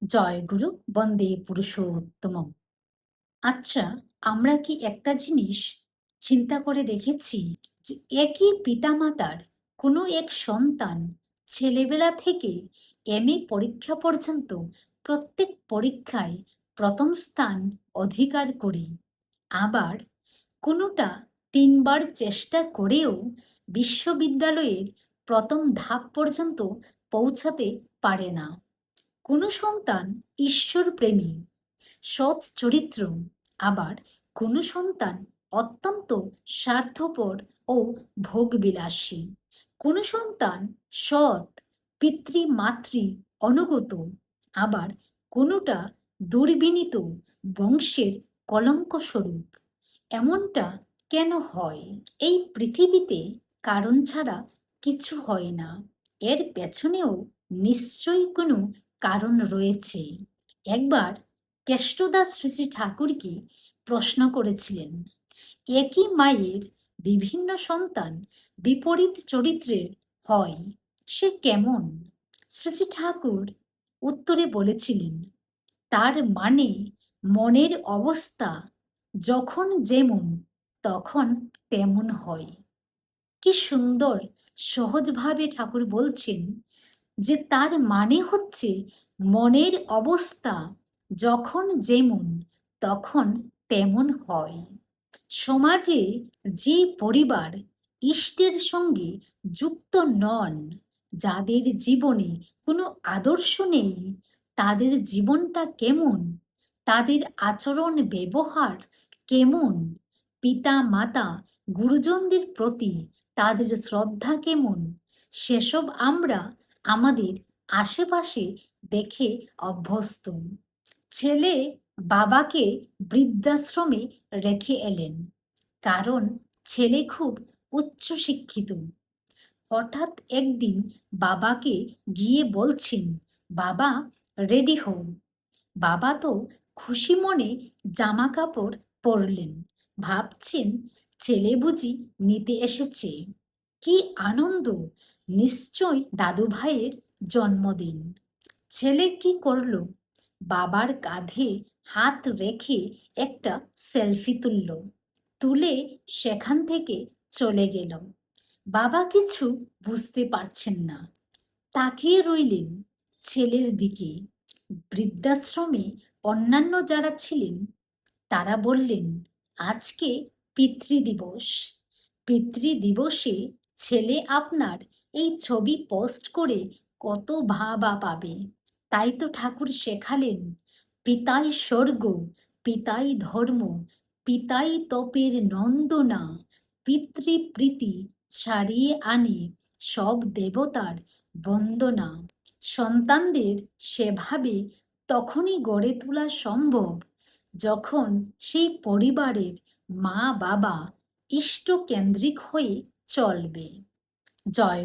জয় গুরু বন্দে পুরুষোত্তমম। আচ্ছা, আমরা কি একটা জিনিস চিন্তা করে দেখেছি যে একই পিতামাতার কোনো এক সন্তান ছেলেবেলা থেকে এমএ পরীক্ষা পর্যন্ত প্রত্যেক পরীক্ষায় প্রথম স্থান অধিকার করে, আবার কোনোটা ৩ বার চেষ্টা করেও বিশ্ববিদ্যালয়ের প্রথম ধাপ পর্যন্ত পৌঁছাতে পারে না। কোনো সন্তান ঈশ্বরপ্রেমী, সৎ চরিত্র, আবার কোনো সন্তান অত্যন্ত স্বার্থপর ও ভোগবিলাসী। কোনো সন্তান সৎ, পিতৃমাতৃ অনুগত, আবার কোনোটা দুর্বিনীত বংশের কলঙ্কস্বরূপ। এমনটা কেন হয়? এই পৃথিবীতে কারণ ছাড়া কিছু হয় না, এর পেছনেও নিশ্চয়ই কোনো কারণ রয়েছে। একবার কেষ্টদাস শ্রী শ্রী ঠাকুরকে প্রশ্ন করেছিলেন, একই মায়ের বিভিন্ন সন্তান বিপরীত চরিত্রের হয়, সে কেমন? শ্রী শ্রী ঠাকুর উত্তরে বলেছিলেন, তার মানে মনের অবস্থা যখন যেমন তখন তেমন হয়। কি সুন্দর সহজভাবে ঠাকুর বলছেন যে তার মানে হচ্ছে মনের অবস্থা যখন যেমন তখন তেমন হয়। সমাজে যে পরিবার ইষ্টের সঙ্গে যুক্ত নন, যাদের জীবনে কোনো আদর্শ নেই, তাদের জীবনটা কেমন, তাদের আচরণ ব্যবহার কেমন, পিতা মাতা গুরুজনদের প্রতি তাদের শ্রদ্ধা কেমন, সেসব আমরা আমাদের আশেপাশে দেখে অভ্যস্ত। ছেলে বাবাকে বৃদ্ধাশ্রমে রেখে এলেন, কারণ ছেলে খুব উচ্চশিক্ষিত। হঠাৎ একদিন বাবাকে গিয়ে বলছেন, বাবা রেডি হও। বাবা তো খুশি মনে জামা কাপড় পরলেন, ভাবছেন ছেলে বুঝি নিতে এসেছে। কি আনন্দ, নিশ্চয় দাদু ভাইয়ের জন্মদিন। ছেলে কি করল? বাবার কাঁধে হাত রেখে একটা সেলফি তুলে সেখান থেকে চলে গেল। বাবা কিছু বুঝতে পারছেন না, তাকিয়ে রইলেন ছেলের দিকে। বৃদ্ধাশ্রমে অন্যান্য যারা ছিলেন তারা বললেন, আজকে পিতৃদিবস। পিতৃদিবসে ছেলে আপনার এই ছবি পোস্ট করে কত ভাবা পাবে। তাই তো ঠাকুর শেখালেন, পিতাই স্বর্গ, পিতাই ধর্ম, পিতাই তপের নন্দনা, পিতৃপ্রীতি ছাড়িয়ে আনে সব দেবতার বন্দনা। সন্তানদের সেভাবে তখনই গড়ে তোলা সম্ভব যখন সেই পরিবারের মা বাবা ইষ্টকেন্দ্রিক হয়ে চলবে। জয়